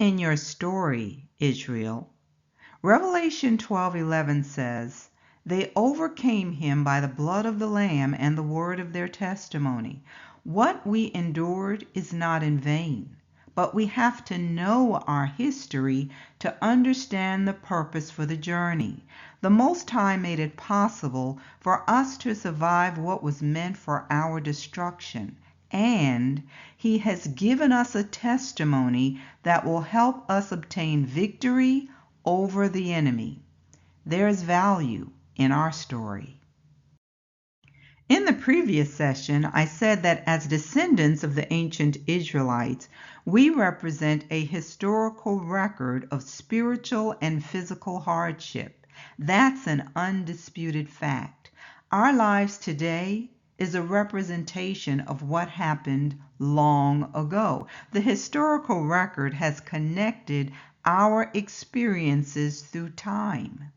in your story, Israel? Revelation 12:11 says, "They overcame him by the blood of the Lamb and the word of their testimony." What we endured is not in vain, but we have to know our history to understand the purpose for the journey. The Most High made it possible for us to survive what was meant for our destruction, and He has given us a testimony that will help us obtain victory over the enemy. There is value in our story. In the previous session, I said that as descendants of the ancient Israelites, we represent a historical record of spiritual and physical hardship. That's an undisputed fact. Our lives today is a representation of what happened long ago. The historical record has connected our experiences through time.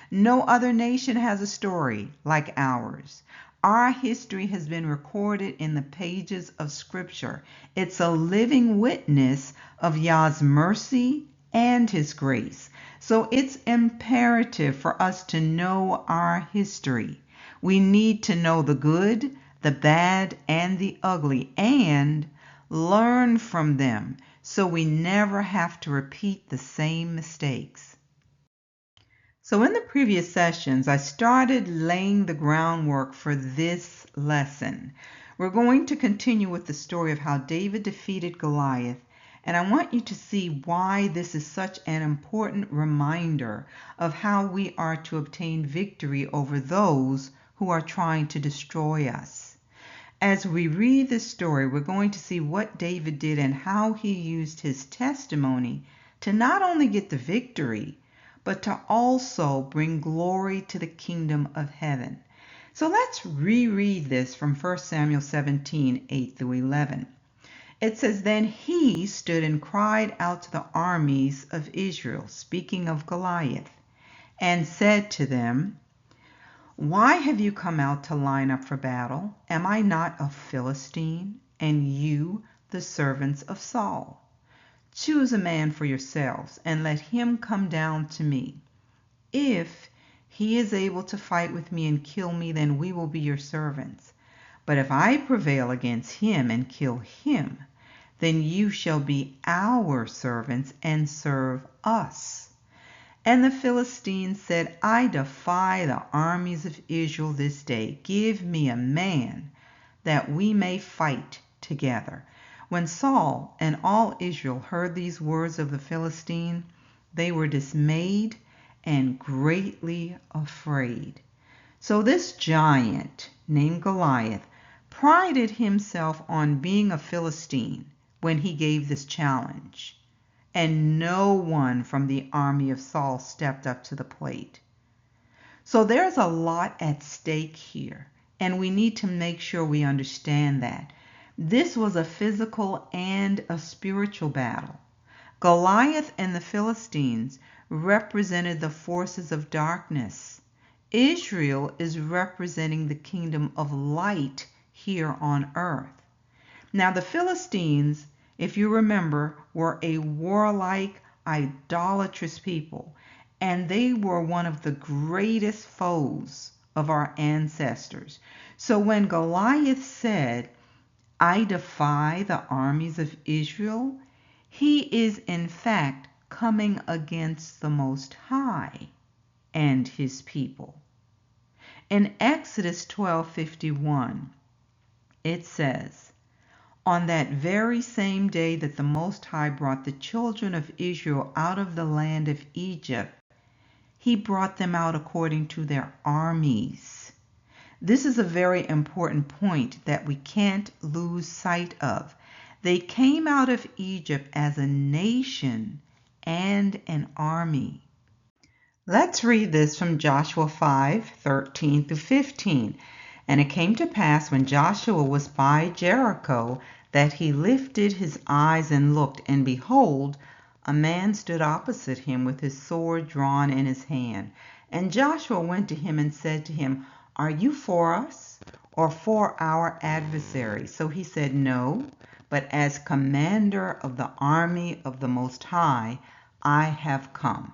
No other nation has a story like ours. Our history has been recorded in the pages of Scripture. It's a living witness of Yah's mercy and His grace. So it's imperative for us to know our history. We need to know the good, the bad, and the ugly, and learn from them so we never have to repeat the same mistakes. So in the previous sessions, I started laying the groundwork for this lesson. We're going to continue with the story of how David defeated Goliath, and I want you to see why this is such an important reminder of how we are to obtain victory over those who are trying to destroy us. As we read this story, we're going to see what David did and how he used his testimony to not only get the victory, but to also bring glory to the kingdom of heaven. So let's reread this from 1 Samuel 17, 8 through 11. It says, "Then he stood and cried out to the armies of Israel," speaking of Goliath, "and said to them, 'Why have you come out to line up for battle? Am I not a Philistine, and you the servants of Saul? Choose a man for yourselves, and let him come down to me. If he is able to fight with me and kill me, then we will be your servants. But if I prevail against him and kill him, then you shall be our servants and serve us.' And the Philistines said, 'I defy the armies of Israel this day. Give me a man that we may fight together.' When Saul and all Israel heard these words of the Philistine, they were dismayed and greatly afraid. So this giant named Goliath prided himself on being a Philistine when he gave this challenge, and no one from the army of Saul stepped up to the plate. So there's a lot at stake here, and we need to make sure we understand that. This was a physical and a spiritual battle. Goliath and the Philistines represented the forces of darkness. Israel is representing the kingdom of light here on earth. Now the Philistines, if you remember, were a warlike, idolatrous people, and they were one of the greatest foes of our ancestors. So when Goliath said, 'I defy the armies of Israel,' he is in fact coming against the Most High and His people. In Exodus 12:51, it says, "On that very same day that the Most High brought the children of Israel out of the land of Egypt, He brought them out according to their armies." This is a very important point that we can't lose sight of. They came out of Egypt as a nation and an army. Let's read this from Joshua 5:13 through 15. "And it came to pass when Joshua was by Jericho that he lifted his eyes and looked, and behold, a man stood opposite him with his sword drawn in his hand. And Joshua went to him and said to him, 'Are you for us or for our adversary?' So he said, 'No, but as commander of the army of the Most High, I have come.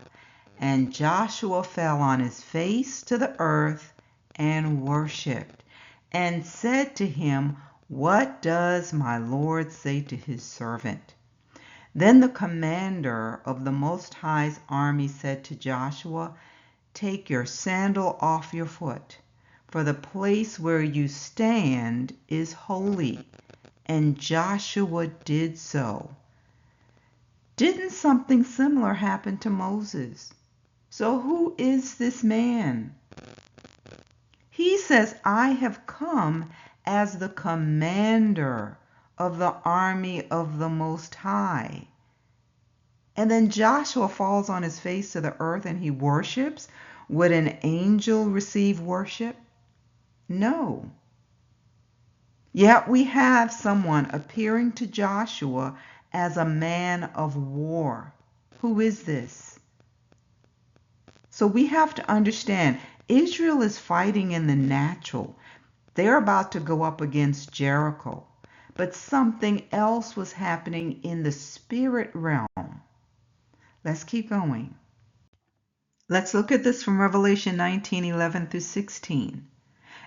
And Joshua fell on his face to the earth and worshipped, and said to him, What does my Lord say to his servant? Then the commander of the Most High's army said to Joshua, Take your sandal off your foot, for the place where you stand is holy. And Joshua did so. Didn't something similar happen to Moses? So who is this man? He says, I have come as the commander of the army of the Most High. And then Joshua falls on his face to the earth and he worships. Would an angel receive worship? No. Yet we have someone appearing to Joshua as a man of war. Who is this? So we have to understand, Israel is fighting in the natural. They're about to go up against Jericho. But something else was happening in the spirit realm. Let's keep going. Let's look at this from Revelation 19:11 through 16.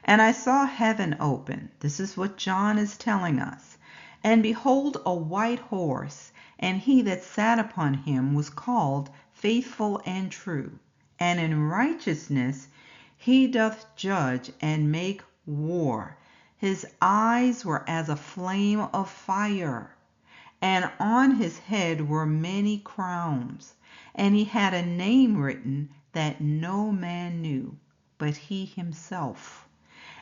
And I saw heaven open. This is what John is telling us. And behold, a white horse, and he that sat upon him was called Faithful and True. And in righteousness he doth judge and make war. His eyes were as a flame of fire, and on his head were many crowns. And he had a name written that no man knew, but he himself.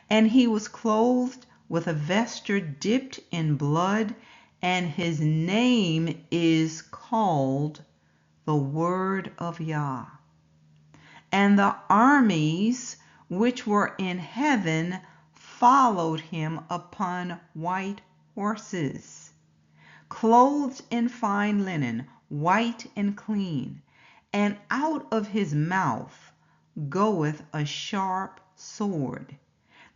And he was clothed with a vesture dipped in blood, and his name is called the Word of Yah. And the armies which were in heaven followed him upon white horses, clothed in fine linen, white and clean. And out of his mouth goeth a sharp sword,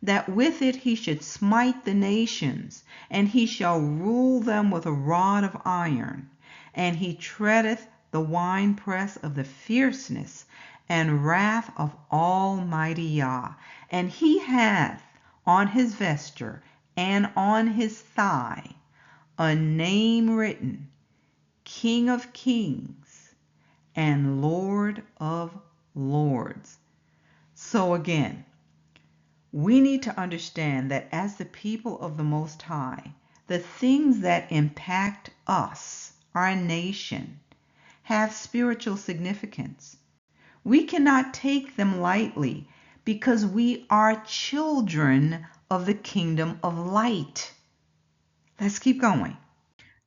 that with it he should smite the nations, and he shall rule them with a rod of iron. And he treadeth the winepress of the fierceness and wrath of Almighty Yah. And he hath on his vesture and on his thigh a name written, King of Kings and Lord of Lords. So again, we need to understand that as the people of the Most High, the things that impact us, our nation, have spiritual significance. We cannot take them lightly because we are children of the kingdom of light. Let's keep going.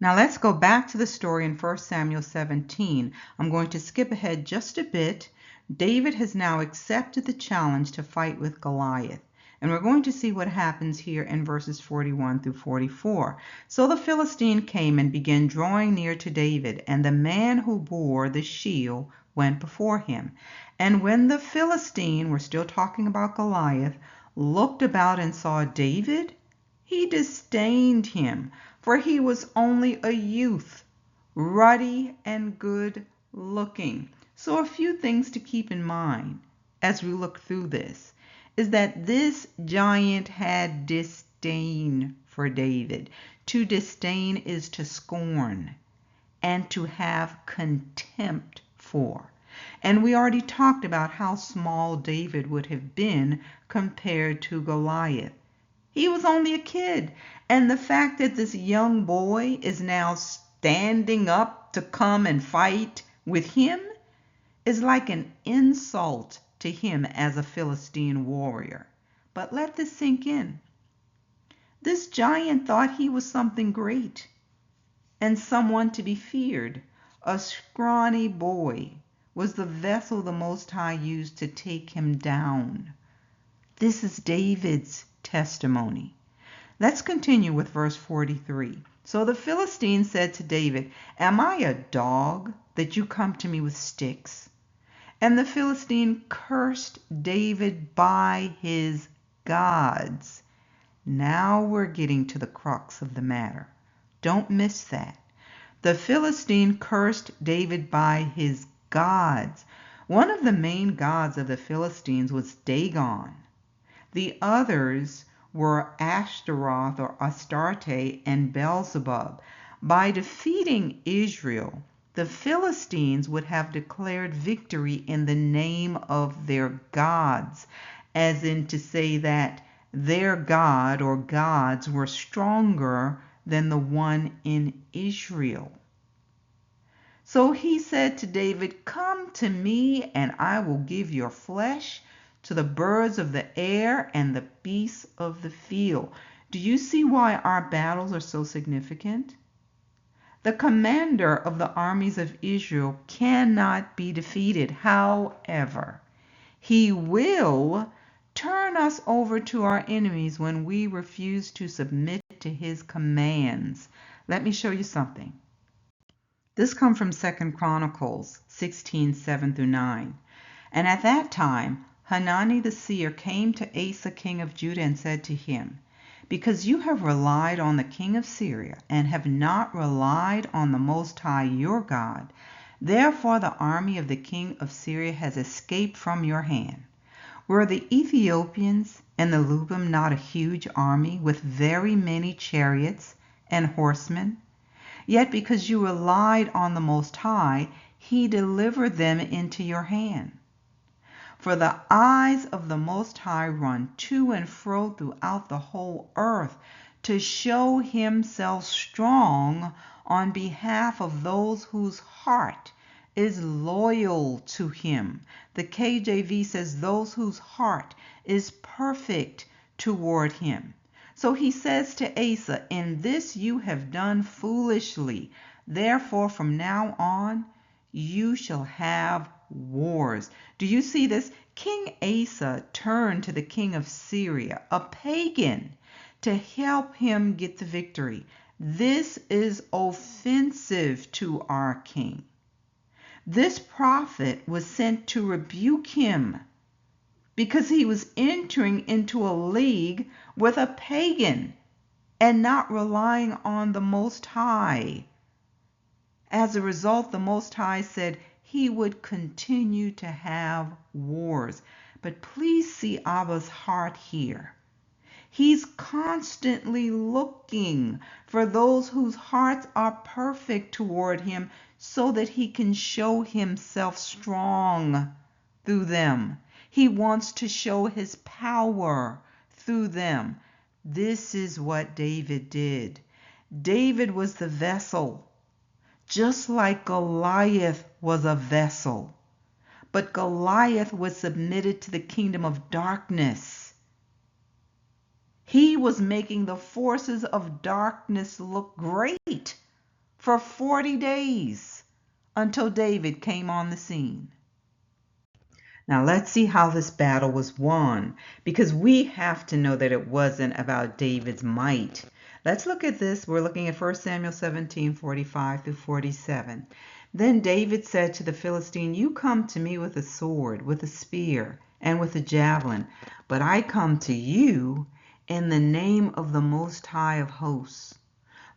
Now let's go back to the story in 1 Samuel 17. I'm going to skip ahead just a bit. David has now accepted the challenge to fight with Goliath. And we're going to see what happens here in verses 41 through 44. So the Philistine came and began drawing near to David, and the man who bore the shield went before him. And when the Philistine, we're still talking about Goliath, looked about and saw David, he disdained him, for he was only a youth, ruddy and good looking. So a few things to keep in mind as we look through this is that this giant had disdain for David. To disdain is to scorn and to have contempt for. And we already talked about how small David would have been compared to Goliath. He was only a kid. And the fact that this young boy is now standing up to come and fight with him is like an insult to him as a Philistine warrior. But let this sink in. This giant thought he was something great and someone to be feared. A scrawny boy was the vessel the Most High used to take him down. This is David's testimony. Let's continue with verse 43. So the Philistine said to David, Am I a dog that you come to me with sticks? And the Philistine cursed David by his gods. Now we're getting to the crux of the matter. Don't miss that. The Philistine cursed David by his gods. One of the main gods of the Philistines was Dagon. The others were Ashtaroth or Astarte and Beelzebub. By defeating Israel, the Philistines would have declared victory in the name of their gods, as in to say that their God or gods were stronger than the one in Israel. So he said to David, "Come to me, and I will give your flesh to the birds of the air and the beasts of the field." Do you see why our battles are so significant? The commander of the armies of Israel cannot be defeated. However, he will turn us over to our enemies when we refuse to submit to his commands. Let me show you something. This comes from 2 Chronicles 16:7-9. And at that time, Hanani the seer came to Asa king of Judah and said to him, "Because you have relied on the king of Syria and have not relied on the Most High your God, therefore the army of the king of Syria has escaped from your hand." Were the Ethiopians and the Lubim not a huge army with very many chariots and horsemen? Yet because you relied on the Most High, he delivered them into your hand. For the eyes of the Most High run to and fro throughout the whole earth to show himself strong on behalf of those whose heart is loyal to him. The KJV says those whose heart is perfect toward him. So he says to Asa, "In this you have done foolishly. Therefore from now on you shall have wars." Do you see this? King Asa turned to the king of Syria, a pagan, to help him get the victory. This is offensive to our king. This prophet was sent to rebuke him because he was entering into a league with a pagan and not relying on the Most High. As a result, the Most High said he would continue to have wars. But please see Abba's heart here. He's constantly looking for those whose hearts are perfect toward him so that he can show himself strong through them. He wants to show his power through them. This is what David did. David was the vessel, just like Goliath was a vessel. But Goliath was submitted to the kingdom of darkness. He was making the forces of darkness look great for 40 days until David came on the scene. Now let's see how this battle was won, because we have to know that it wasn't about David's might. Let's look at this. We're looking at 1 Samuel 17:45-47. Then David said to the Philistine, "You come to me with a sword, with a spear, and with a javelin, but I come to you in the name of the Most High of hosts,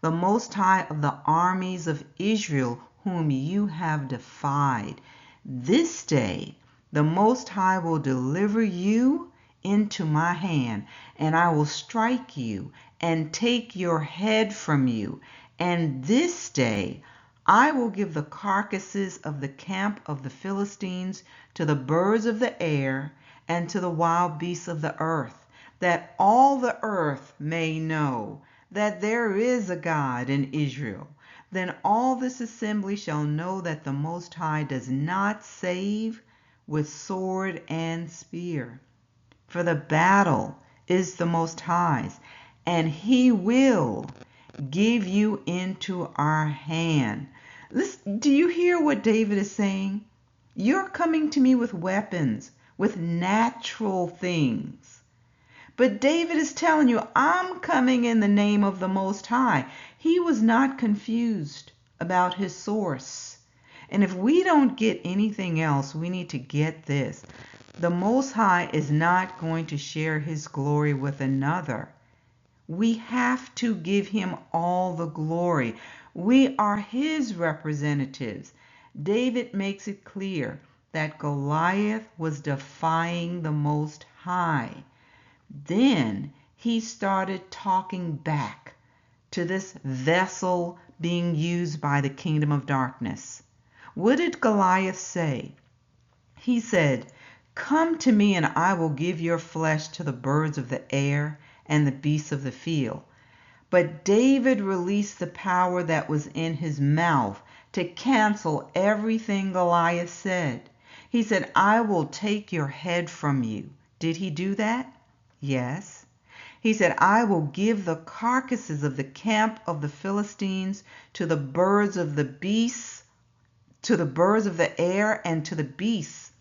the Most High of the armies of Israel, whom you have defied. This day the Most High will deliver you into my hand, and I will strike you and take your head from you. And this day I will give the carcasses of the camp of the Philistines to the birds of the air and to the wild beasts of the earth, that all the earth may know that there is a God in Israel. Then all this assembly shall know that the Most High does not save with sword and spear. For the battle is the Most High's, and he will give you into our hand." Listen, do you hear what David is saying? You're coming to me with weapons, with natural things. But David is telling you, I'm coming in the name of the Most High. He was not confused about his source. And if we don't get anything else, we need to get this. The Most High is not going to share his glory with another. We have to give him all the glory. We are his representatives. David makes it clear that Goliath was defying the Most High. Then he started talking back to this vessel being used by the kingdom of darkness. What did Goliath say? He said, "Come to me and I will give your flesh to the birds of the air and the beasts of the field." But David released the power that was in his mouth to cancel everything Goliath said. He said, "I will take your head from you." Did he do that? Yes. He said, "I will give the carcasses of the camp of the Philistines to the birds of the beasts, to the birds of the air, and to the beasts."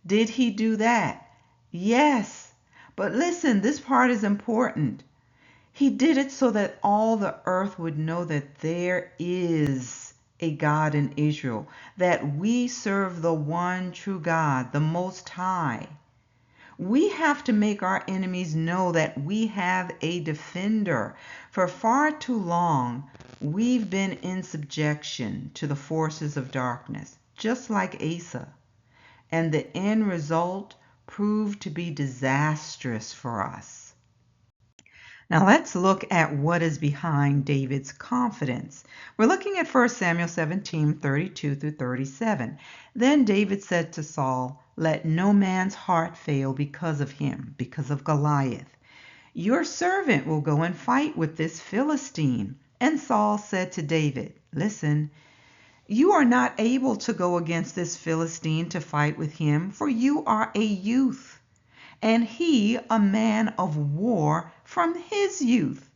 Did he do that? Yes. But listen, this part is important. He did it so that all the earth would know that there is a God in Israel, that we serve the one true God, the Most High. We have to make our enemies know that we have a defender. For far too long, we've been in subjection to the forces of darkness, just like Asa. And the end result proved to be disastrous for us. Now let's look at what is behind David's confidence. We're looking at 1 Samuel 17:32 through 37. Then David said to Saul, "Let no man's heart fail because of him," because of Goliath. "Your servant will go and fight with this Philistine." And Saul said to David, "Listen, you are not able to go against this Philistine to fight with him, for you are a youth, and he a man of war from his youth."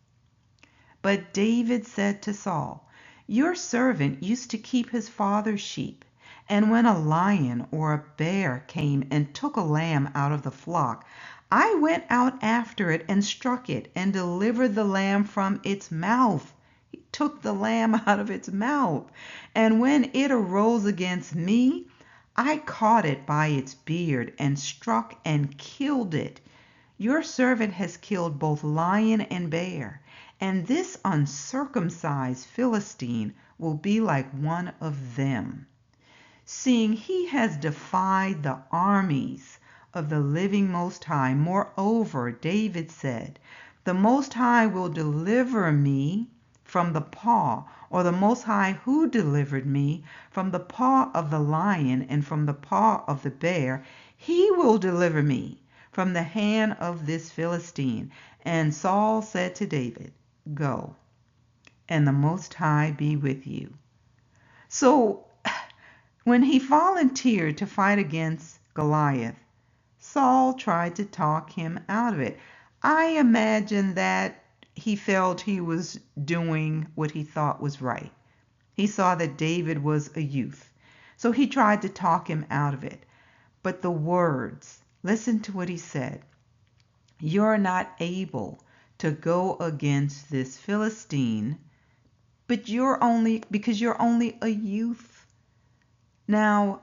But David said to Saul, "Your servant used to keep his father's sheep, and when a lion or a bear came and took a lamb out of the flock, I went out after it and struck it and delivered the lamb from its mouth." He took the lamb out of its mouth. "And when it arose against me, I caught it by its beard and struck and killed it. Your servant has killed both lion and bear, and this uncircumcised Philistine will be like one of them, seeing he has defied the armies of the living Most High." Moreover, David said, "The Most High will deliver me from the paw, or the Most High who delivered me from the paw of the lion and from the paw of the bear, he will deliver me from the hand of this Philistine." And Saul said to David, "Go, and the Most High be with you." So when he volunteered to fight against Goliath, Saul tried to talk him out of it. I imagine that he felt he was doing what he thought was right. He saw that David was a youth, so he tried to talk him out of it. But the words, listen to what he said: "You're not able to go against this Philistine, but you're only a youth." Now,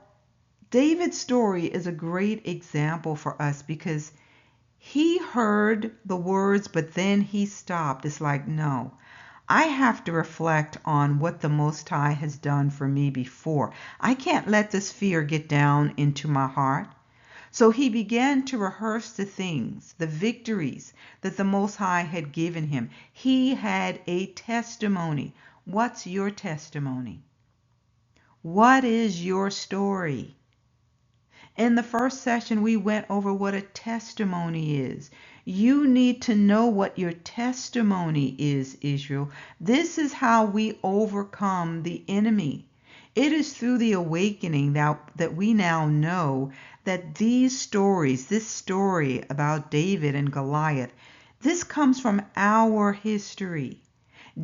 David's story is a great example for us because he heard the words, but then he stopped. It's like, no, I have to reflect on what the Most High has done for me before. I can't let this fear get down into my heart. So he began to rehearse the things, the victories that the Most High had given him. He had a testimony. What's your testimony? What is your story? In the first session, we went over what a testimony is. You need to know what your testimony is, Israel. This is how we overcome the enemy. It is through the awakening that we now know that these stories, this story about David and Goliath, this comes from our history.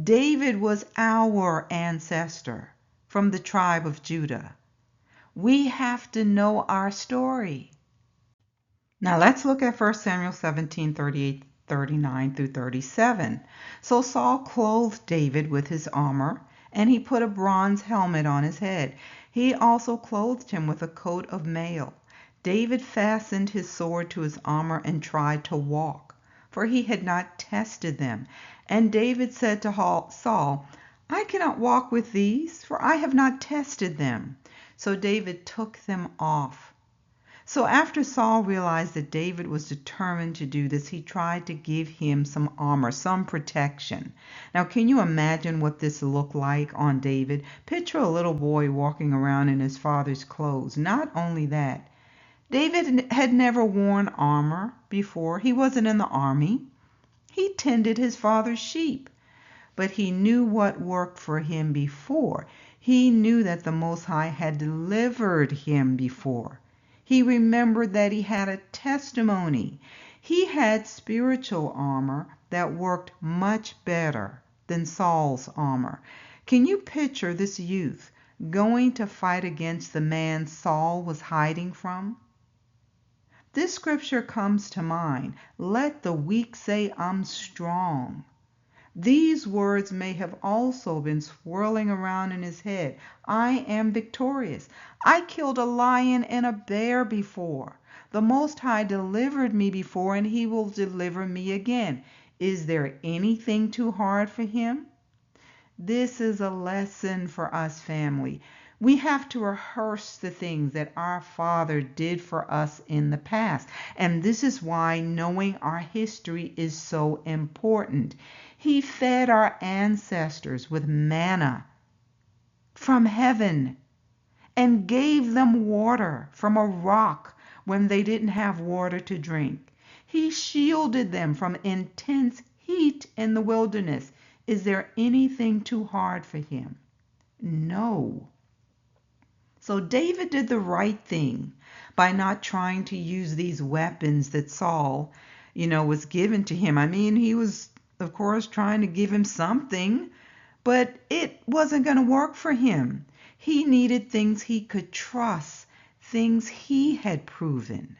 David was our ancestor from the tribe of Judah. We have to know our story. Now let's look at 1 Samuel 17:38, 39 through 37. So Saul clothed David with his armor, and he put a bronze helmet on his head. He also clothed him with a coat of mail. David fastened his sword to his armor and tried to walk, for he had not tested them. And David said to Saul, I cannot walk with these, for I have not tested them. So David took them off. So after Saul realized that David was determined to do this, he tried to give him some armor, some protection. Now, can you imagine what this looked like on David? Picture a little boy walking around in his father's clothes. Not only that, David had never worn armor before. He wasn't in the army. He tended his father's sheep. But he knew what worked for him before. He knew that the Most High had delivered him before. He remembered that he had a testimony. He had spiritual armor that worked much better than Saul's armor. Can you picture this youth going to fight against the man Saul was hiding from? This scripture comes to mind. Let the weak say, I'm strong. These words may have also been swirling around in his head. I am victorious. I killed a lion and a bear before. The Most High delivered me before, and he will deliver me again. Is there anything too hard for him? This is a lesson for us, family. We have to rehearse the things that our Father did for us in the past. And this is why knowing our history is so important. He fed our ancestors with manna from heaven and gave them water from a rock when they didn't have water to drink. He shielded them from intense heat in the wilderness. Is there anything too hard for him? No. So David did the right thing by not trying to use these weapons that Saul, was given to him. I mean, he was, of course, trying to give him something, but it wasn't going to work for him. He needed things he could trust, things he had proven.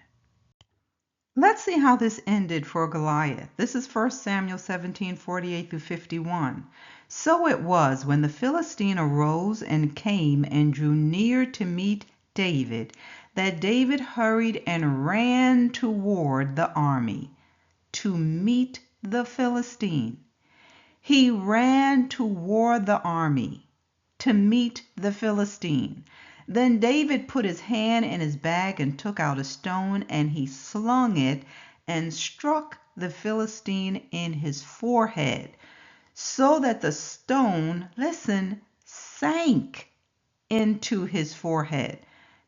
Let's see how this ended for Goliath. This is 1 Samuel 17:48 through 51. So it was when the Philistine arose and came and drew near to meet David, that David hurried and ran toward the army to meet the Philistine. He ran toward the army to meet the Philistine. Then David put his hand in his bag and took out a stone, and he slung it and struck the Philistine in his forehead, so that the stone, listen, sank into his forehead.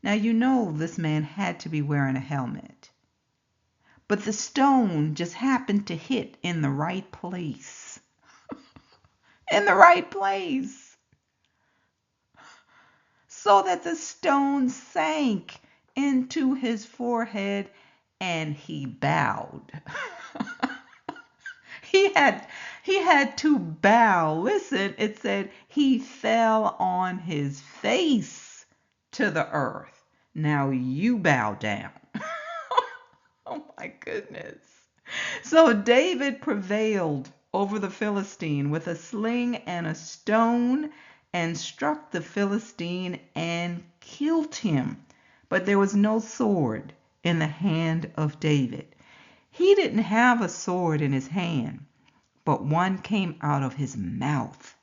Now you know this man had to be wearing a helmet. But the stone just happened to hit in the right place. In the right place. So that the stone sank into his forehead and he bowed. He had to bow. Listen, it said he fell on his face to the earth. Now you bow down. Oh my goodness. So David prevailed over the Philistine with a sling and a stone, and struck the Philistine and killed him. But there was no sword in the hand of David. He didn't have a sword in his hand, but one came out of his mouth.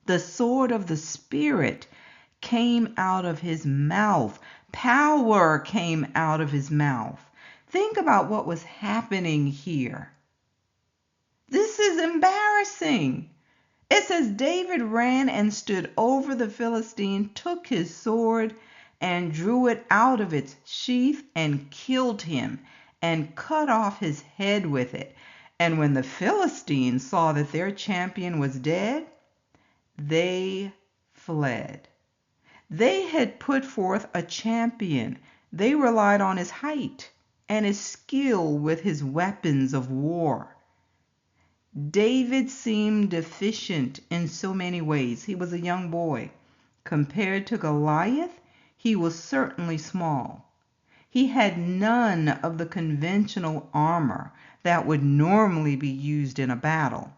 The sword of the Spirit came out of his mouth. Power came out of his mouth. Think about what was happening here. This is embarrassing. It says David ran and stood over the Philistine, took his sword and drew it out of its sheath and killed him and cut off his head with it. And when the Philistines saw that their champion was dead, they fled. They had put forth a champion. They relied on his height and his skill with his weapons of war. David seemed deficient in so many ways. He was a young boy. Compared to Goliath, he was certainly small. He had none of the conventional armor that would normally be used in a battle.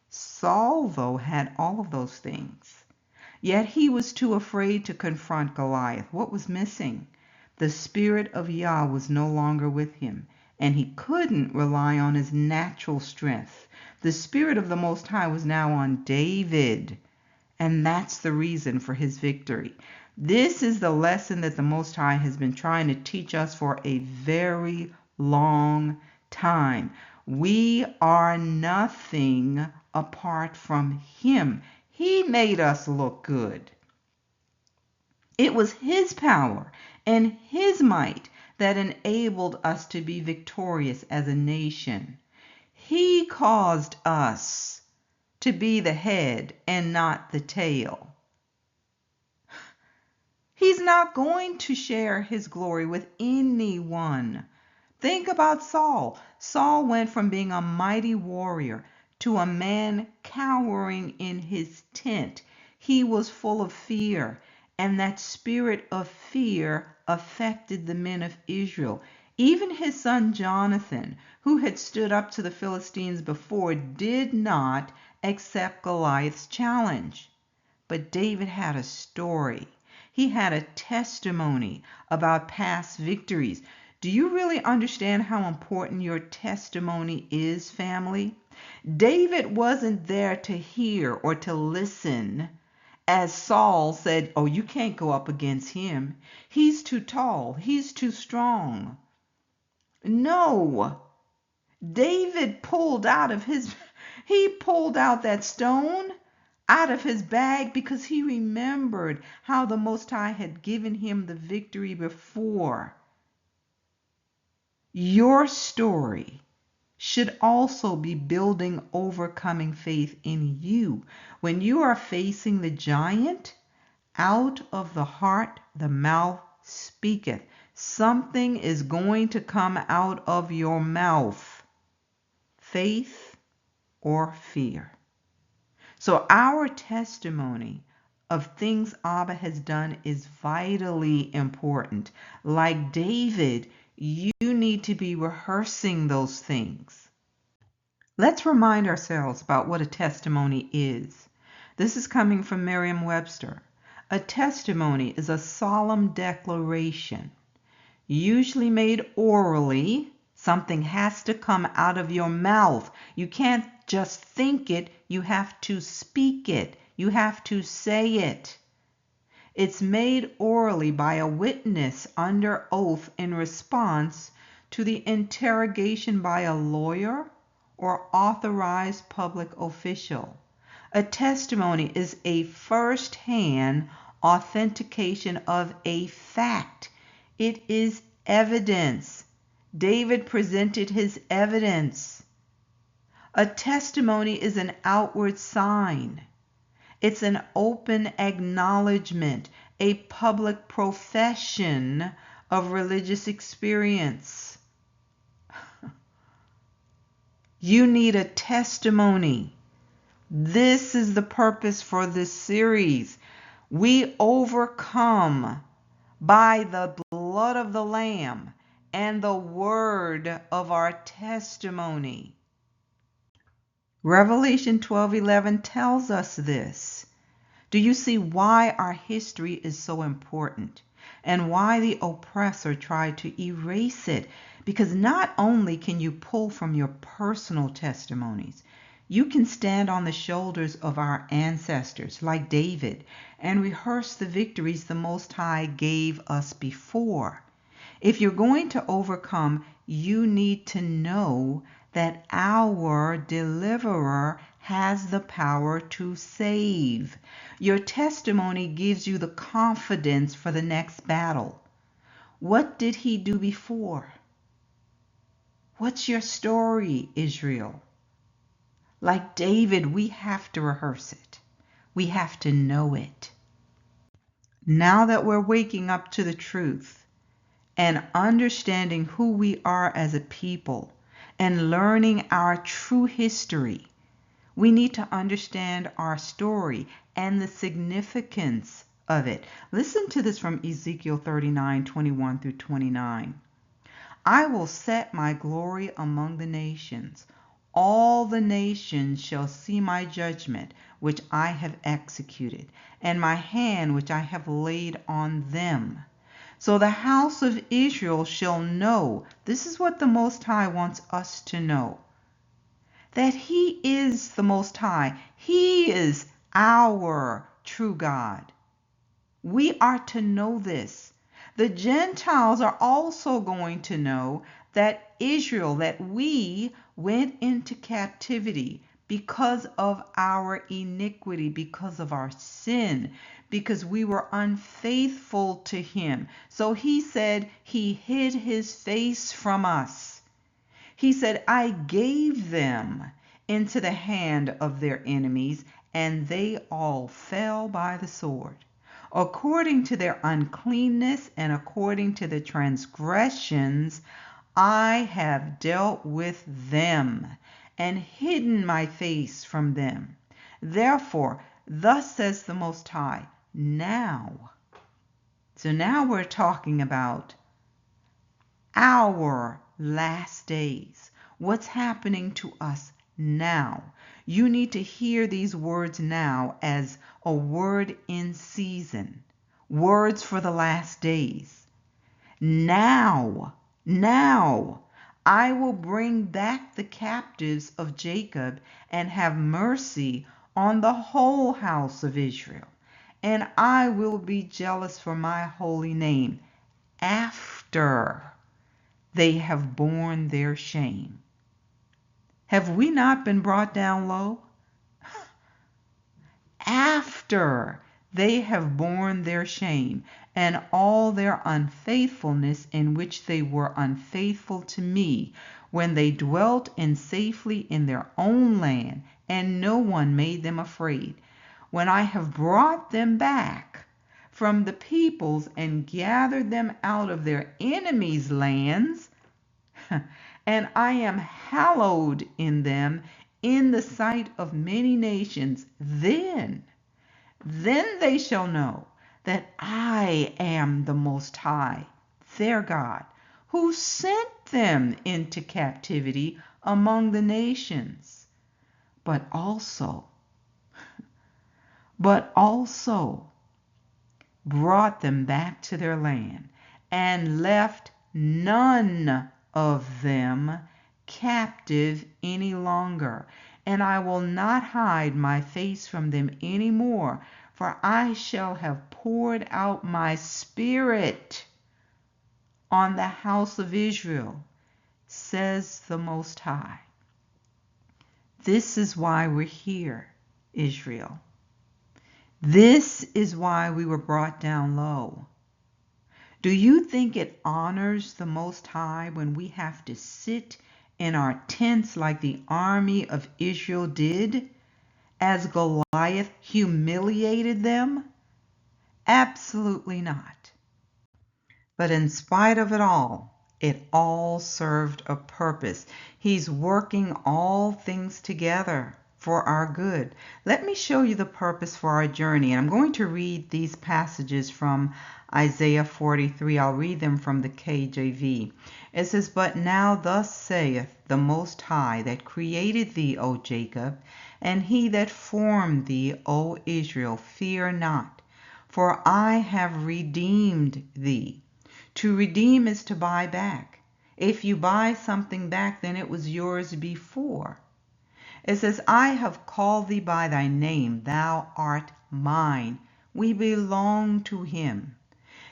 Saul, though, had all of those things. Yet he was too afraid to confront Goliath. What was missing? The Spirit of Yah was no longer with him, and he couldn't rely on his natural strength. The Spirit of the Most High was now on David, and that's the reason for his victory. This is the lesson that the Most High has been trying to teach us for a very long time. We are nothing apart from him. He made us look good. It was his power and his might that enabled us to be victorious as a nation. He caused us to be the head and not the tail. He's not going to share his glory with anyone. Think about Saul. Saul went from being a mighty warrior to a man cowering in his tent. He was full of fear, and that spirit of fear affected the men of Israel. Even his son Jonathan, who had stood up to the Philistines before, did not accept Goliath's challenge. But David had a story. He had a testimony about past victories. Do you really understand how important your testimony is, family? David wasn't there to hear or to listen as Saul said, "Oh, you can't go up against him. He's too tall. He's too strong." No. David pulled out that stone out of his bag because he remembered how the Most High had given him the victory before. Your story should also be building overcoming faith in you. When you are facing the giant, out of the heart the mouth speaketh. Something is going to come out of your mouth. Faith or fear. So our testimony of things Abba has done is vitally important. Like David, you need to be rehearsing those things. Let's remind ourselves about what a testimony is. This is coming from Merriam-Webster. A testimony is a solemn declaration, usually made orally. Something has to come out of your mouth. You can't just think it, you have to speak it. You have to say it. It's made orally by a witness under oath in response to the interrogation by a lawyer or authorized public official. A testimony is a first-hand authentication of a fact. It is evidence. David presented his evidence. A testimony is an outward sign. It's an open acknowledgement, a public profession of religious experience. You need a testimony. This is the purpose for this series. We overcome by the blood of the Lamb and the word of our testimony. Revelation 12:11 tells us this. Do you see why our history is so important and why the oppressor tried to erase it? Because not only can you pull from your personal testimonies, you can stand on the shoulders of our ancestors like David and rehearse the victories the Most High gave us before. If you're going to overcome, you need to know that our deliverer has the power to save. Your testimony gives you the confidence for the next battle. What did he do before? What's your story, Israel? Like David, we have to rehearse it. We have to know it. Now that we're waking up to the truth and understanding who we are as a people and learning our true history, we need to understand our story and the significance of it. Listen to this from Ezekiel 39:21 through 29. I will set my glory among the nations. All the nations shall see my judgment, which I have executed, and my hand which I have laid on them. So the house of Israel shall know, this is what the Most High wants us to know, that He is the Most High. He is our true God. We are to know this. The Gentiles are also going to know that Israel, that we went into captivity because of our iniquity, because of our sin, because we were unfaithful to Him. So He said He hid His face from us. He said, I gave them into the hand of their enemies, and they all fell by the sword. According to their uncleanness and according to the transgressions, I have dealt with them and hidden my face from them. Therefore, thus says the Most High, now. So now we're talking about our last days. What's happening to us now? You need to hear these words now as a word in season. Words for the last days. Now, I will bring back the captives of Jacob and have mercy on the whole house of Israel. And I will be jealous for my holy name after they have borne their shame. Have we not been brought down low? After they have borne their shame and all their unfaithfulness in which they were unfaithful to me, when they dwelt in safety in their own land, and no one made them afraid, when I have brought them back from the peoples and gathered them out of their enemies' lands, and I am hallowed in them in the sight of many nations, then they shall know that I am the Most High, their God, who sent them into captivity among the nations, but also brought them back to their land, and left none of them captive any longer. And I will not hide my face from them any more, for I shall have poured out my spirit on the house of Israel, says the Most High. This is why we're here, Israel. This is why we were brought down low. Do you think it honors the Most High when we have to sit in our tents like the army of Israel did, as Goliath humiliated them? Absolutely not. But in spite of it all served a purpose. He's working all things together for our good. Let me show you the purpose for our journey. And I'm going to read these passages from Isaiah 43. I'll read them from the KJV. It says, But now thus saith the Most High, that created thee, O Jacob, and he that formed thee, O Israel, fear not, for I have redeemed thee. To redeem is to buy back. If you buy something back, then it was yours before. It says, I have called thee by thy name, thou art mine. We belong to him.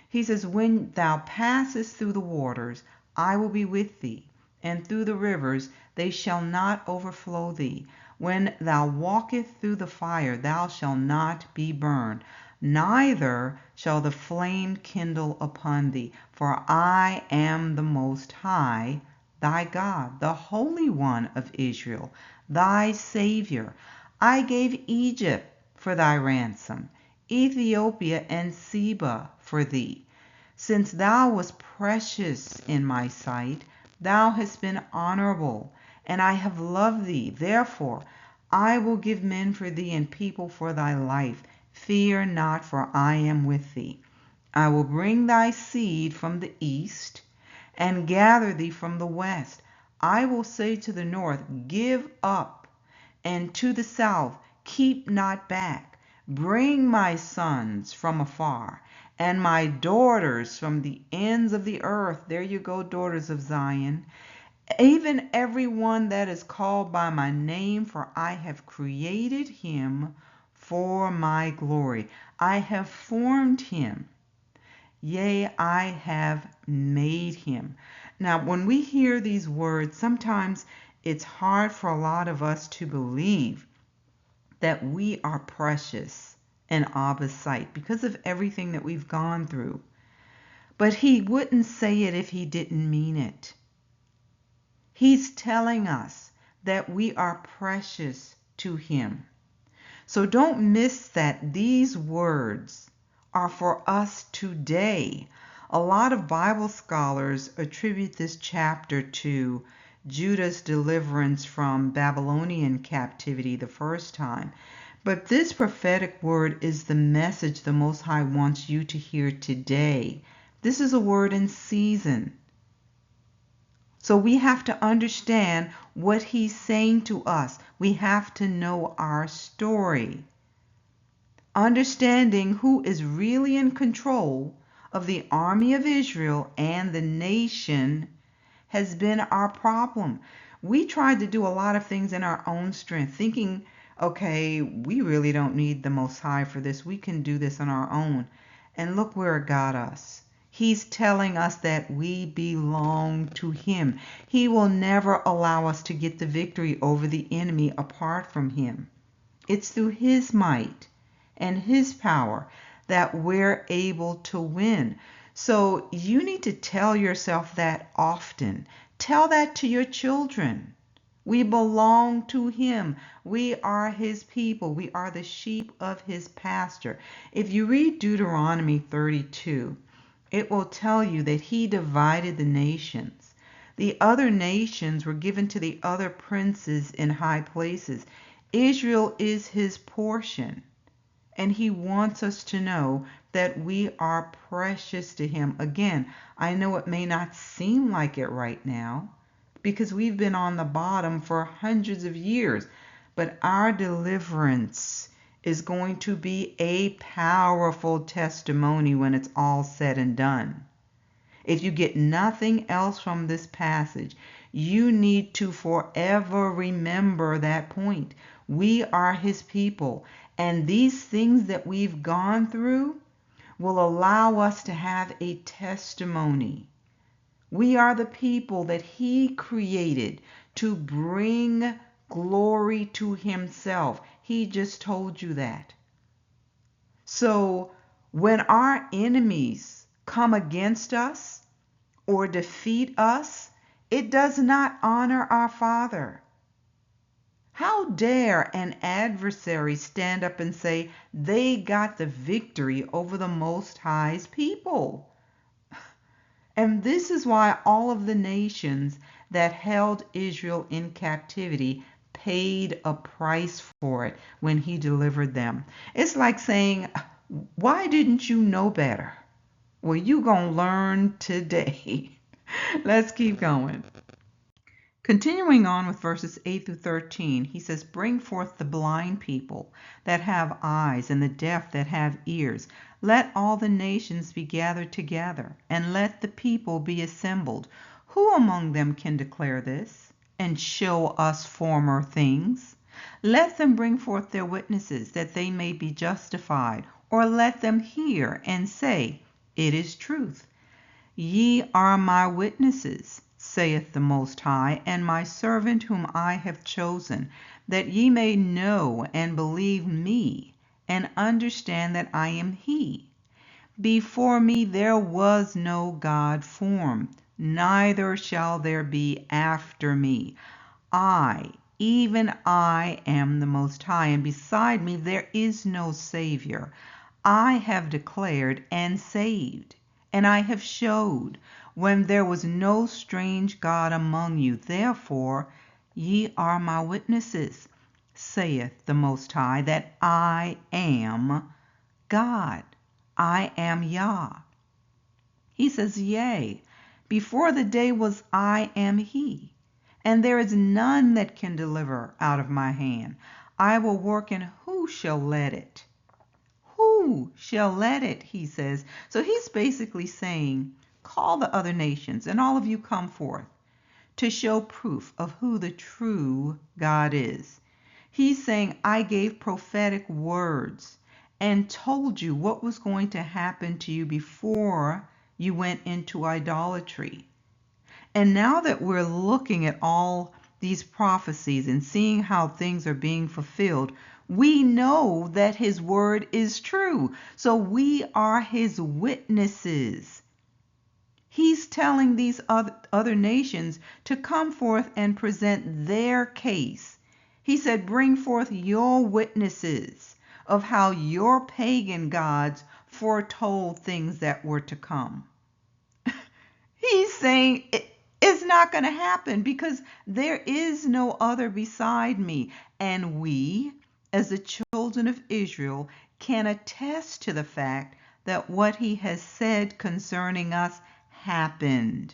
He says, when thou passest through the waters, I will be with thee, and through the rivers, they shall not overflow thee. When thou walkest through the fire, thou shalt not be burned, neither shall the flame kindle upon thee. For I am the Most High, thy God, the Holy One of Israel, thy Savior. I gave Egypt for thy ransom, Ethiopia and Seba for thee. Since thou wast precious in my sight, thou hast been honorable, and I have loved thee. Therefore I will give men for thee and people for thy life. Fear not, for I am with thee. I will bring thy seed from the east, and gather thee from the west. I will say to the north, Give up, and to the south, Keep not back. Bring my sons from afar, and my daughters from the ends of the earth. There you go, daughters of Zion. Even everyone that is called by my name, for I have created him for my glory. I have formed him. Yea, I have made him. Now, when we hear these words, sometimes it's hard for a lot of us to believe that we are precious in Abba's sight because of everything that we've gone through. But he wouldn't say it if he didn't mean it. He's telling us that we are precious to him. So don't miss that these words are for us today. A lot of Bible scholars attribute this chapter to Judah's deliverance from Babylonian captivity the first time. But this prophetic word is the message the Most High wants you to hear today. This is a word in season. So we have to understand what he's saying to us. We have to know our story. Understanding who is really in control of the army of Israel and the nation has been our problem. We tried to do a lot of things in our own strength, thinking, okay, we really don't need the Most High for this. We can do this on our own. And look where it got us. He's telling us that we belong to him. He will never allow us to get the victory over the enemy apart from him. It's through his might and his power that we're able to win. So you need to tell yourself that often. Tell that to your children. We belong to him. We are his people. We are the sheep of his pasture. If you read Deuteronomy 32, it will tell you that he divided the nations. The other nations were given to the other princes in high places. Israel is his portion. And he wants us to know that we are precious to him. Again, I know it may not seem like it right now because we've been on the bottom for hundreds of years. But our deliverance is going to be a powerful testimony when it's all said and done. If you get nothing else from this passage, you need to forever remember that point. We are his people, and these things that we've gone through will allow us to have a testimony. We are the people that he created to bring glory to himself. He just told you that. So when our enemies come against us or defeat us, it does not honor our Father. How dare an adversary stand up and say they got the victory over the Most High's people? And this is why all of the nations that held Israel in captivity paid a price for it when he delivered them. It's like saying, why didn't you know better? Well, you gonna learn today. Let's keep going. Continuing on with verses 8 through 13, he says, bring forth the blind people that have eyes and the deaf that have ears. Let all the nations be gathered together, and let the people be assembled. Who among them can declare this, and show us former things? Let them bring forth their witnesses, that they may be justified, or let them hear and say, it is truth. Ye are my witnesses, saith the Most High, and my servant whom I have chosen, that ye may know and believe me, and understand that I am he. Before me there was no God formed, neither shall there be after me. I, even I, am the Most High, and beside me there is no Savior. I have declared and saved, and I have showed, when there was no strange God among you. Therefore ye are my witnesses, saith the Most High, that I am God. I am Yah. He says, yea, before the day was I am he, and there is none that can deliver out of my hand. I will work, and who shall let it? who shall let it, he says. So he's basically saying, call the other nations and all of you come forth to show proof of who the true God is. He's saying, I gave prophetic words and told you what was going to happen to you before you went into idolatry. And now that we're looking at all these prophecies and seeing how things are being fulfilled, we know that his word is true. So we are his witnesses. He's telling these other nations to come forth and present their case. He said, bring forth your witnesses of how your pagan gods foretold things that were to come. He's saying it's not going to happen because there is no other beside me. And we, as the children of Israel, can attest to the fact that what he has said concerning us happened.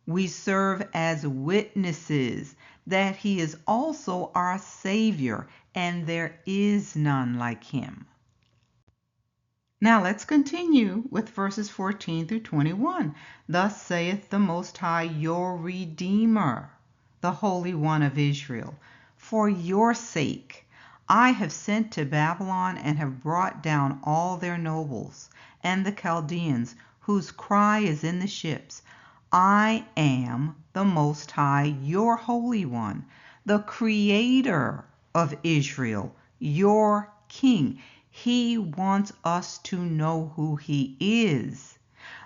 We serve as witnesses that he is also our Savior, and there is none like him. Now let's continue with verses 14 through 21. Thus saith the Most High, your Redeemer, the Holy One of Israel. For your sake I have sent to Babylon and have brought down all their nobles and the Chaldeans, whose cry is in the ships. I am the Most High, your Holy One, the Creator of Israel, your King. He wants us to know who he is.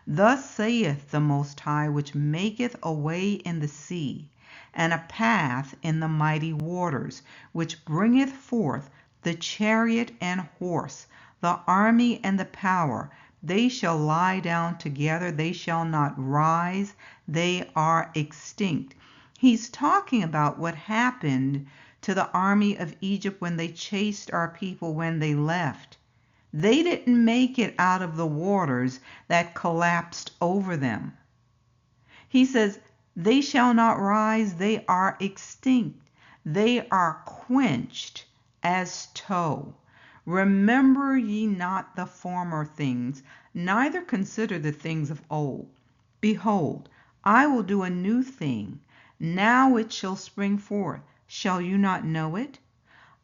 Thus saith the Most High, which maketh a way in the sea, and a path in the mighty waters, which bringeth forth the chariot and horse, the army and the power. They shall lie down together, they shall not rise, they are extinct. He's talking about what happened to the army of Egypt when they chased our people when they left. They didn't make it out of the waters that collapsed over them. He says, they shall not rise, they are extinct. They are quenched as tow. Remember ye not the former things, neither consider the things of old. Behold, I will do a new thing. Now it shall spring forth. Shall you not know it?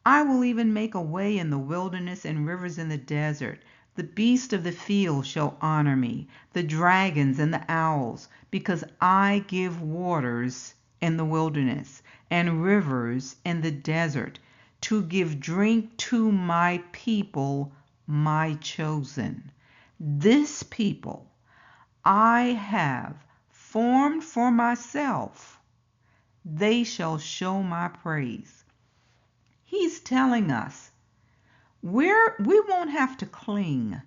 I will even make a way in the wilderness and rivers in the desert. The beasts of the field shall honor me, the dragons and the owls, because I give waters in the wilderness and rivers in the desert, to give drink to my people, my chosen. This people I have formed for myself. They shall show my praise. He's telling us we won't have to cling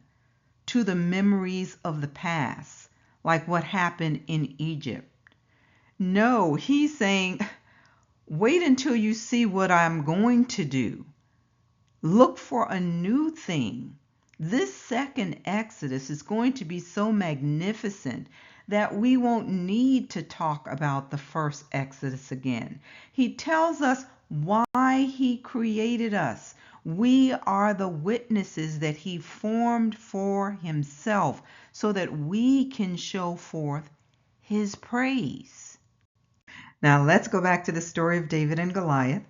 to the memories of the past, like what happened in Egypt. No, he's saying, wait until you see what I'm going to do. Look for a new thing. This second Exodus is going to be so magnificent that we won't need to talk about the first Exodus again. He tells us why he created us. We are the witnesses that he formed for himself so that we can show forth his praise. Now let's go back to the story of David and Goliath,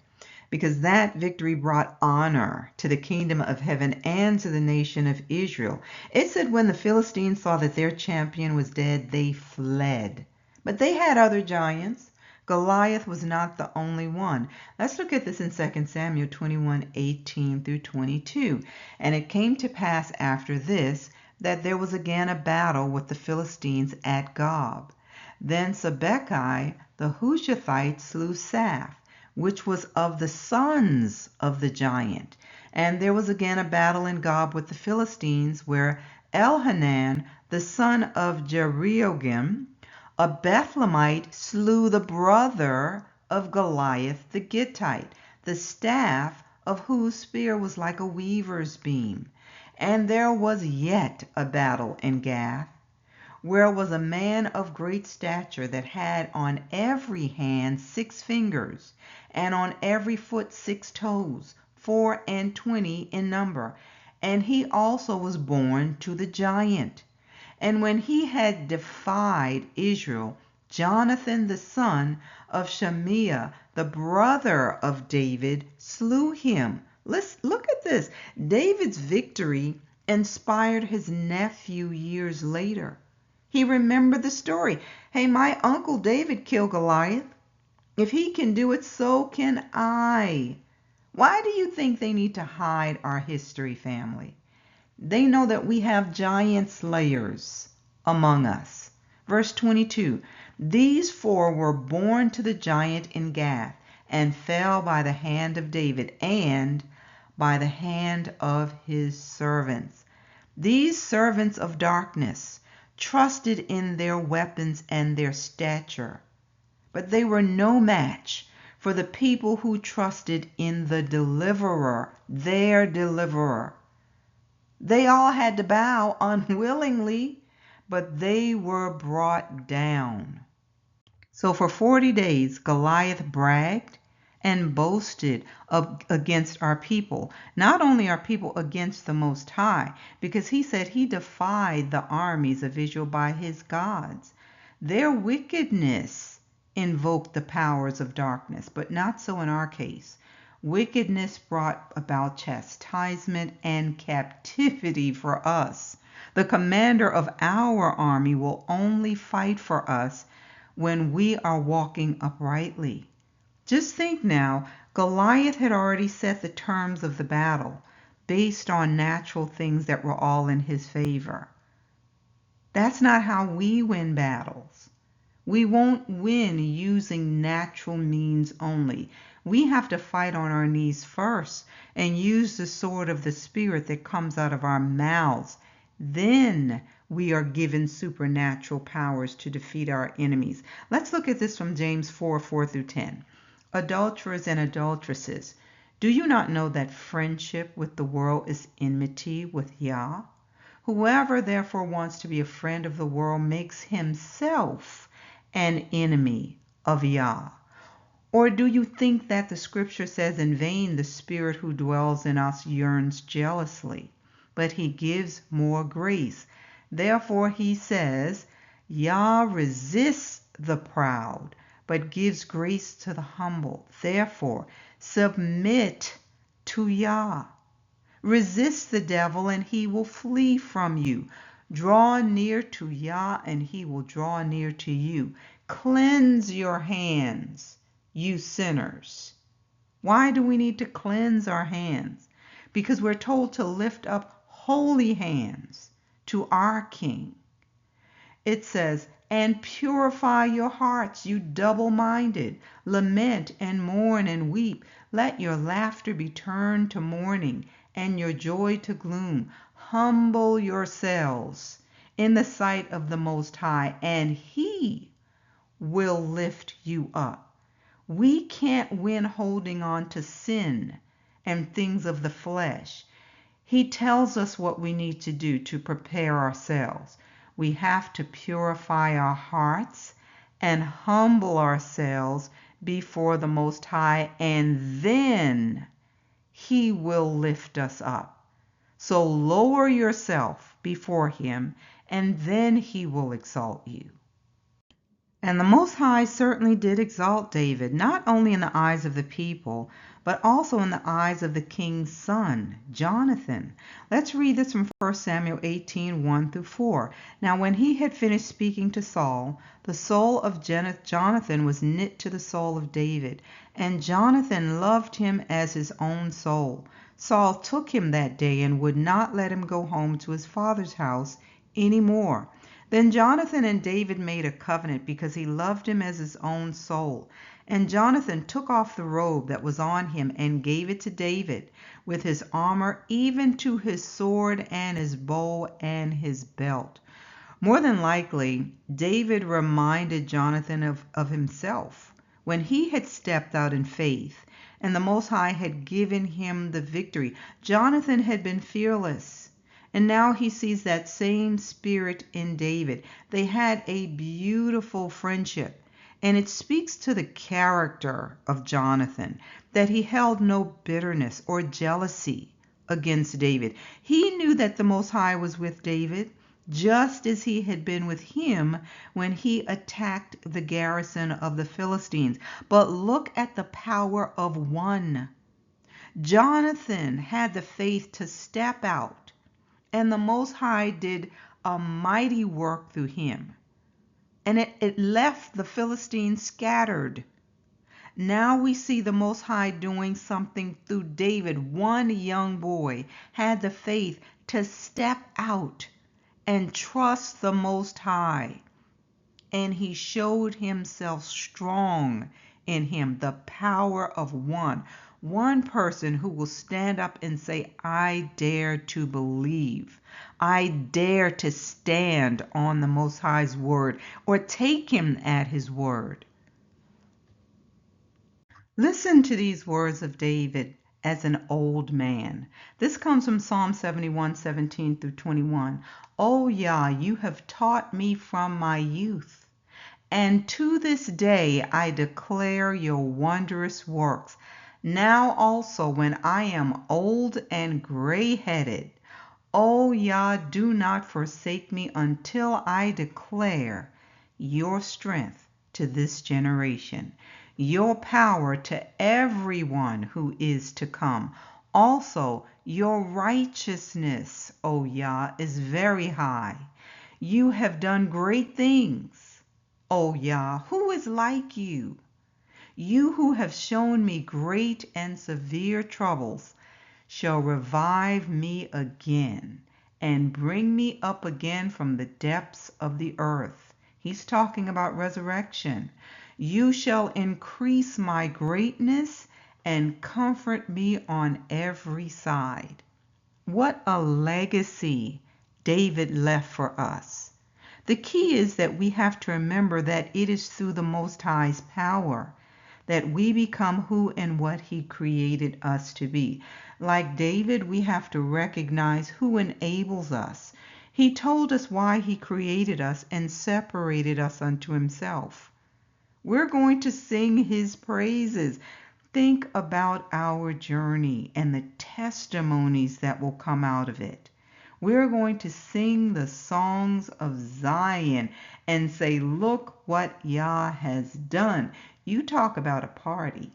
because that victory brought honor to the kingdom of heaven and to the nation of Israel. It said when the Philistines saw that their champion was dead, they fled. But they had other giants. Goliath was not the only one. Let's look at this in 2 Samuel 21:18 through 22. And it came to pass after this that there was again a battle with the Philistines at Gob. Then Sibbecai the Hushathite slew Saph, which was of the sons of the giant. And there was again a battle in Gob with the Philistines, where Elhanan, the son of Jeroham, a Bethlehemite, slew the brother of Goliath the Gittite, the staff of whose spear was like a weaver's beam. And there was yet a battle in Gath, where was a man of great stature that had on every hand 6 fingers, and on every foot 6 toes, 24 in number. and he also was born to the giant. And when he had defied Israel, Jonathan the son of Shemaiah, the brother of David, slew him. Let's look at this. David's victory inspired his nephew years later. He remembered the story. Hey, my uncle David killed Goliath. If he can do it, so can I. Why do you think they need to hide our history, family? They know that we have giant slayers among us. Verse 22, these four were born to the giant in Gath and fell by the hand of David and by the hand of his servants. These servants of darkness trusted in their weapons and their stature, but they were no match for the people who trusted in the deliverer, their deliverer. They all had to bow unwillingly, but they were brought down. So for 40 days, Goliath bragged and boasted against our people. Not only our people, against the Most High, because he said he defied the armies of Israel by his gods. Their wickedness invoked the powers of darkness, but not so in our case. Wickedness brought about chastisement and captivity for us. The commander of our army will only fight for us when we are walking uprightly. Just think now, Goliath had already set the terms of the battle based on natural things that were all in his favor. That's not how we win battles. We won't win using natural means only. We have to fight on our knees first and use the sword of the Spirit that comes out of our mouths. Then we are given supernatural powers to defeat our enemies. Let's look at this from James 4:4-10. Adulterers and adulteresses, do you not know that friendship with the world is enmity with Yah? Whoever therefore wants to be a friend of the world makes himself an enemy of Yah. Or do you think that the scripture says in vain the Spirit who dwells in us yearns jealously, but he gives more grace? Therefore he says, Yah resists the proud, but gives grace to the humble. Therefore submit to Yah. Resist the devil and he will flee from you. Draw near to Yah and he will draw near to you. Cleanse your hands, you sinners. Why do we need to cleanse our hands? Because we're told to lift up holy hands to our King. It says, and purify your hearts, you double-minded. Lament and mourn and weep. Let your laughter be turned to mourning and your joy to gloom. Humble yourselves in the sight of the Most High, and he will lift you up. We can't win holding on to sin and things of the flesh. He tells us what we need to do to prepare ourselves. We have to purify our hearts and humble ourselves before the Most High, and then he will lift us up. So lower yourself before him, and then he will exalt you. And the Most High certainly did exalt David, not only in the eyes of the people, but also in the eyes of the king's son, Jonathan. Let's read this from 1 Samuel 18:1-4. Now when he had finished speaking to Saul, the soul of Jonathan was knit to the soul of David, and Jonathan loved him as his own soul. Saul took him that day and would not let him go home to his father's house any more. Then Jonathan and David made a covenant because he loved him as his own soul. And Jonathan took off the robe that was on him and gave it to David, with his armor, even to his sword and his bow and his belt. More than likely, David reminded Jonathan of himself when he had stepped out in faith and the Most High had given him the victory. Jonathan had been fearless. And now he sees that same spirit in David. They had a beautiful friendship. And it speaks to the character of Jonathan, that he held no bitterness or jealousy against David. He knew that the Most High was with David, just as he had been with him when he attacked the garrison of the Philistines. But look at the power of one. Jonathan had the faith to step out, and the Most High did a mighty work through him. And it left the Philistines scattered. Now we see the Most High doing something through David. One young boy had the faith to step out and trust the Most High. And he showed himself strong in him, the power of one. One person who will stand up and say, I dare to believe. I dare to stand on the Most High's word, or take him at his word. Listen to these words of David as an old man. This comes from Psalm 71:17 through 21. O Yah, you have taught me from my youth, and to this day I declare your wondrous works. Now also when I am old and gray-headed, O Yah, do not forsake me until I declare your strength to this generation, your power to everyone who is to come. Also, your righteousness, O Yah, is very high. You have done great things, O Yah. Who is like you? You who have shown me great and severe troubles shall revive me again and bring me up again from the depths of the earth. He's talking about resurrection. You shall increase my greatness and comfort me on every side. What a legacy David left for us. The key is that we have to remember that it is through the Most High's power that we become who and what he created us to be. Like David, we have to recognize who enables us. He told us why he created us and separated us unto himself. We're going to sing his praises. Think about our journey and the testimonies that will come out of it. We're going to sing the songs of Zion and say, look what Yah has done. You talk about a party.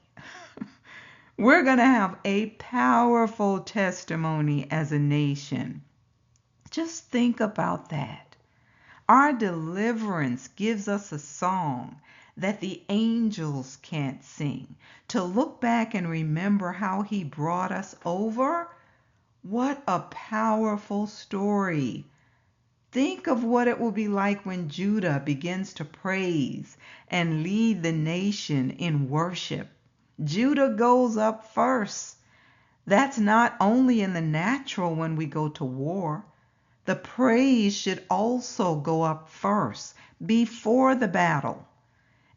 We're going to have a powerful testimony as a nation. Just think about that. Our deliverance gives us a song that the angels can't sing. To look back and remember how he brought us over, what a powerful story. Think of what it will be like when Judah begins to praise and lead the nation in worship. Judah goes up first. That's not only in the natural when we go to war. The praise should also go up first, before the battle.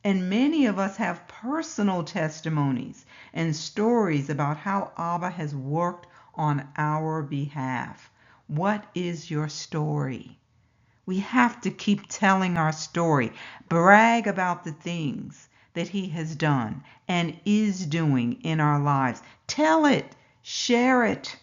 And many of us have personal testimonies and stories about how Abba has worked on our behalf. What is your story? We have to keep telling our story. Brag about the things that he has done and is doing in our lives. Tell it. Share it.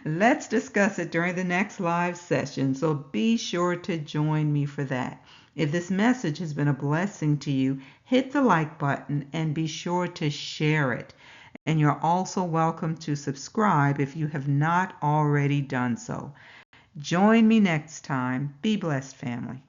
Let's discuss it during the next live session, so be sure to join me for that. If this message has been a blessing to you, hit the like button and be sure to share it. And you're also welcome to subscribe if you have not already done so. Join me next time. Be blessed, family.